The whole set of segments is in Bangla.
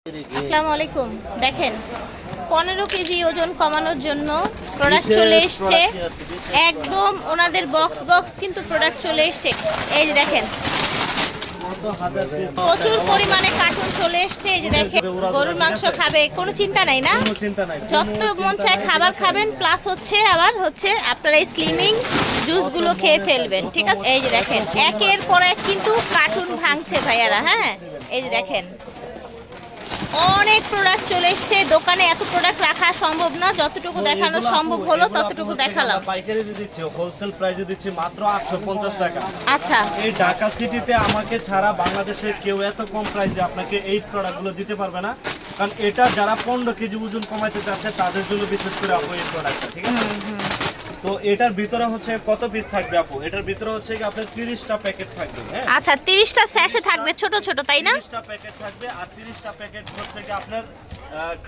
আসসালামু আলাইকুম। দেখেন 15 কেজি ওজন কমানোর জন্য প্রোডাক্ট চলে এসছে, একদম ওনাদের বক্স কিন্তু প্রোডাক্ট চলে এসছে। এই যে দেখেন প্রচুর পরিমাণে কার্টুন চলে এসছে। এই যে দেখেন গরুর মাংস খাবে, কোনো চিন্তা নাই না, যত মন চায় খাবার খাবেন, প্লাস আবার আপনারা এই স্লিমিং জুসগুলো খেয়ে ফেলবেন, ঠিক আছে। এই যে দেখেন একের পর এক কিন্তু কার্টুন ভাঙছে ভাইয়ারা। হ্যাঁ, এই যে দেখেন অনেক প্রোডাক্ট চলে এসছে। দোকানে এত প্রোডাক্ট রাখা সম্ভব না, যতটুকু দেখানো সম্ভব হলো ততটুকু দেখালাম। পাইকারি দিচ্ছি, হোলসেল প্রাইসে দিচ্ছি মাত্র 850 টাকা। আচ্ছা, এই ঢাকা সিটিতে আমাকে ছাড়া বাংলাদেশে কেউ এত কম প্রাইসে আপনাকে এই প্রোডাক্টগুলো দিতে পারবে না, কারণ এটা যারা 15 কেজি ওজন কমাইতে চাচ্ছে তাদের জন্য বিশেষ করে আপু এই প্রোডাক্টটা, ঠিক আছে। তো এটার ভিতরে কত পিস থাকবে আপু? এটার ভিতরে কি আপনার 30টা প্যাকেট থাকবে। হ্যাঁ, আচ্ছা 30টা স্যাশে থাকবে, ছোট ছোট, তাই না? 30টা প্যাকেট থাকবে, আর 30টা প্যাকেট কি আপনার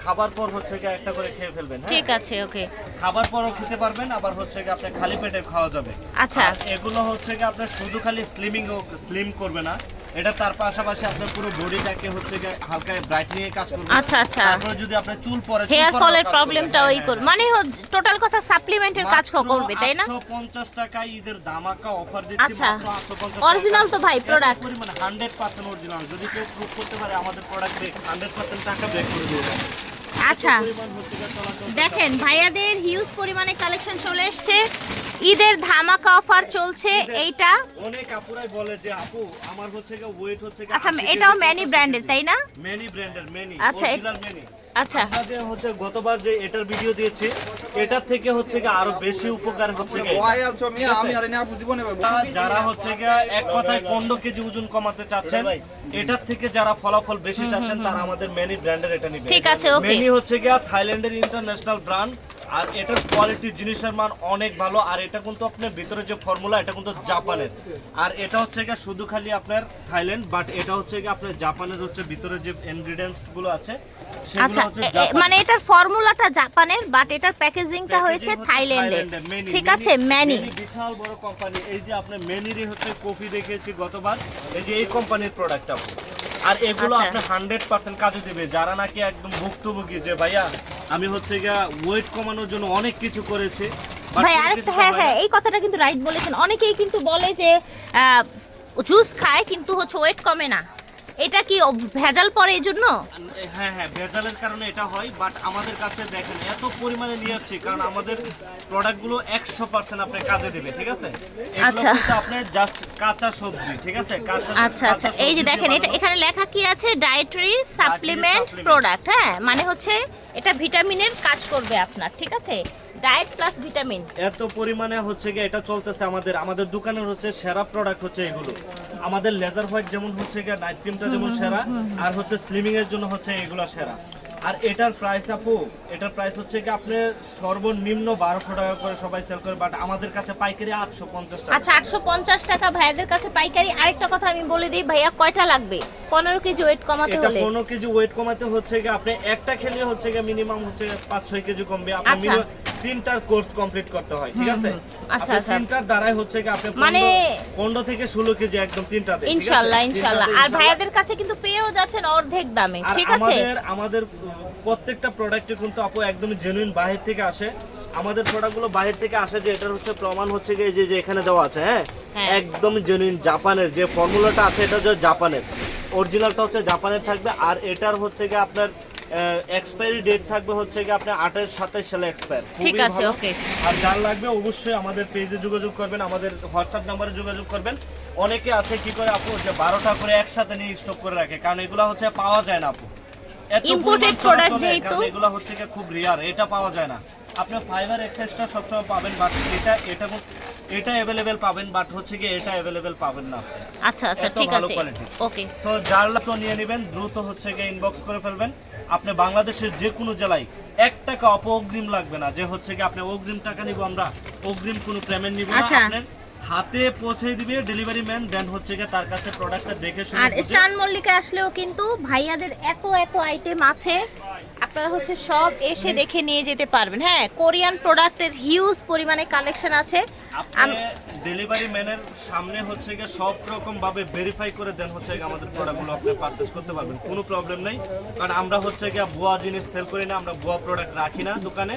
খাবার পর কি একটা করে খেয়ে ফেলবেন। ঠিক আছে, ওকে। খাবার পরও খেতে পারবেন, আবার কি আপনি খালি পেটে খাওয়া যাবে। আচ্ছা, এগুলো কি আপনার শুধু খালি স্লিম করবে না, এটা তার পাশাপাশি আপনার পুরো বডিটাকে হালকা ব্রাইটনিং এর কাজ করবে। আচ্ছা আচ্ছা, তারপরে যদি আপনার চুল পড়ে, হেয়ার ফলের প্রবলেমটা ওই করবে, মানে টোটাল কথা সাপ্লিমেন্টের কাজ করবে, তাই না? 850 টাকা ঈদের ধামাকা অফার দিচ্ছি। আচ্ছা, মাত্র 850 অরিজিনাল তো ভাই প্রোডাক্ট, মানে 100% অরিজিনাল। যদি কেউ প্রুফ করতে পারে আমাদের প্রোডাক্ট 100% টাকা ব্যাক করে দিয়ে দেবে। আচ্ছা দেখেন ভাইয়াদের হিউজ পরিমাণে কালেকশন চলে এসেছে, ঈদের ধামাকা অফার চলছে। এইটা অনেক আপুরাই বলে যে আপু আমার ওয়েট আচ্ছা, এটাও ম্যানি ব্র্যান্ডের, তাই না? ম্যানি ব্র্যান্ডের, ম্যানি আচ্ছা, অরিজিনাল ম্যানি। আচ্ছা, আমাদের গতবার যে এটার ভিডিও দিয়েছি, এটার থেকে আরো বেশি উপকার যারা এক কথায় 15 কেজি ওজন কমাতে চাচ্ছেন, এটার থেকে যারা ফলাফল বেশি চাচ্ছেন তারা আমাদের ম্যানি ব্র্যান্ডের এটা নিবে। ঠিক আছে, ওকে। ম্যানি থাইল্যান্ডের ইন্টারন্যাশনাল ব্র্যান্ড, আর এটার কোয়ালিটি জিনিসের মান অনেক ভালো। আর এটা কিন্তু আপনার ভিতরে যে ফর্মুলা, এটা কিন্তু জাপানের। আর এটা শুধু খালি আপনার থাইল্যান্ড, বাট এটা আপনার জাপানের ভিতরে যে ইনগ্রেডিয়েন্টস গুলো আছে আচ্ছা, মানে এটার ফর্মুলাটা জাপানের, বাট এটার প্যাকেজিংটা হয়েছে থাইল্যান্ডের, ঠিক আছে। ম্যানি বিশাল বড় কোম্পানি। এই যে আপনার ম্যানিরই কফি দেখিয়েছি গতবার, এই যে এই কোম্পানির প্রোডাক্ট আপু। আর এগুলো আপনার 100% কাজে দিবে। যারা নাকি একদম ভুক্তভোগী যে ভাইয়া আমি ওয়েট কমানোর জন্য অনেক কিছু করেছি ভাই, আরেকটা, হ্যাঁ এই কথাটা কিন্তু রাইট বলেছেন। অনেকেই কিন্তু বলে যে জুস খায় কিন্তু ওয়েট কমে না, এটা কি ভেজাল পড়ে এই জন্য? হ্যাঁ, ভেজালের কারণে এটা হয়, বাট আমাদের কাছে দেখেন এত পরিমাণে নিয়ে আসছি, কারণ আমাদের প্রোডাক্টগুলো 100% আপনার কাজে দিবে, ঠিক আছে। আচ্ছা, আপনার জাস্ট কাঁচা সবজি, ঠিক আছে। আচ্ছা আচ্ছা, এই যে দেখেন এটা এখানে লেখা কি আছে, ডায়েটারি সাপ্লিমেন্ট প্রোডাক্ট। হ্যাঁ, মানে এটা ভিটামিনের কাজ করবে আপনার, ঠিক আছে, ডায়েট প্লাস ভিটামিন। এত পরিমাণে এটা চলতেছে আমাদের দোকানের সেরা প্রোডাক্ট এগুলো। আমাদের লেজার হোয়াইট যেমন নাইট ক্রিমটা যেমন সেরা, আর স্লিমিং এর জন্য এগুলো সেরা। আর এটার প্রাইস আপু, এটার প্রাইস কি আপনার সর্বনিম্ন 1200 টাকা করে সবাই সেল করে, বাট আমাদের কাছে পাইকারি 850 টাকা। আচ্ছা, 850 টাকা ভাইয়াদের কাছে পাইকারি। আরেকটা কথা আমি বলে দিই, ভাইয়া কয়টা লাগবে 15 কেজি ওয়েট কমাতে হলে? 15 কেজি ওয়েট কমাতে আপনি একটা খেলে মিনিমাম 5-6 কেজি কমবে। আপনি তিনটার কোর্স কমপ্লিট করতে হয়, ঠিক আছে। আচ্ছা আচ্ছা, তিনটার দ্বারাই আপনি মানে 15 থেকে 16 কেজি একদম তিনটাতে, ইনশাআল্লাহ ইনশাআল্লাহ। আর ভাইয়াদের কাছে কিন্তু পেয়েও যাচ্ছেন অর্ধেক দামে, ঠিক আছে। আমাদের প্রত্যেকটা প্রোডাক্টে কিন্তু আপু একদম জেনুইন বাইরে থেকে আসে। আমাদের প্রোডাক্টগুলো বাইরে থেকে আসে, যে এটার প্রমাণ যে এখানে দেওয়া আছে। হ্যাঁ, একদম জেনুইন জাপানের যে ফর্মুলাটা আছে, এটা জাপানের অরিজিনালটা জাপানের থাকবে। আর এটার আপনার এক্সপায়ারি ডেট থাকবে আপনার 28-27 সালে এক্সপায়ার, ঠিক আছে, ওকে। আর যার লাগবে অবশ্যই আমাদের পেজে যোগাযোগ করবেন, আমাদের হোয়াটসঅ্যাপ নাম্বারে যোগাযোগ করবেন। অনেকে আছে কি করে আপু, যে 12টা করে একসাথে নিয়ে স্টক করে রাখে, কারণ এগুলো পাওয়া যায় না আপু, ইম্পোর্টেড প্রোডাক্ট যেহেতু এগুলো খুব রিয়ার, এটা পাওয়া যায় না। আপনি ফাইবার এক্সেসটা সবসময় পাবেন, বাট এটা अवेलेबल পাবেন, বাট এটা अवेलेबल পাবেন না আপনি। আচ্ছা আচ্ছা, ঠিক আছে, ওকে। সো যার লাগতো নিয়ে নেবেন, দ্রুত ইনবক্স করে ফেলবেন। আপনি বাংলাদেশের যে কোনো জেলায় 1 টাকা অগ্রিম লাগবে না, যে আপনি অগ্রিম টাকা নিব, আমরা অগ্রিম কোনো পেমেন্ট নিব না। আপনার হাতে পৌঁছে দিবে ডেলিভারি ম্যান, দেন তার কাছে প্রোডাক্টটা দেখে শুনে। আর স্টান মল্লিকা আসলেও কিন্তু ভাইয়াদের এত আইটেম আছে, আপনারা হচ্ছে সব এসে দেখে নিয়ে যেতে পারবেন। হ্যাঁ, কোরিয়ান প্রোডাক্টের হিউজ পরিমাণে কালেকশন আছে। আপনি ডেলিভারি ম্যানের সামনে হচ্ছে গিয়ে সব রকম ভাবে ভেরিফাই করে দেন হচ্ছে গিয়ে আমাদের প্রোডাক্টগুলো আপনি পারচেজ করতে পারবেন, কোনো প্রবলেম নেই। কারণ আমরা হচ্ছে গিয়ে ভুয়া জিনিস সেল করি না, আমরা ভুয়া প্রোডাক্ট রাখি না দোকানে।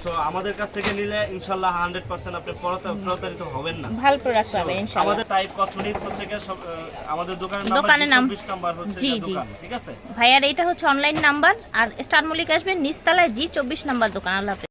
সো আমাদের কাছ থেকে নিলে ইনশাআল্লাহ 100% আপনি প্রতারিত হবেন না, ভালো প্রোডাক্ট পাবেন ইনশাআল্লাহ। আমাদের টাইপ কসমেটিক্স হচ্ছে গিয়ে আমাদের দোকানের নাম 24 নাম্বার হচ্ছে জি গিয়ে জি দোকান, ঠিক আছে ভাইয়ার এটা হচ্ছে অনলাইন নাম্বার। আর স্টার মল্লিক আসবেন নিচতলায় G24 নাম্বার দোকান। আল্লাহ হাফেজ।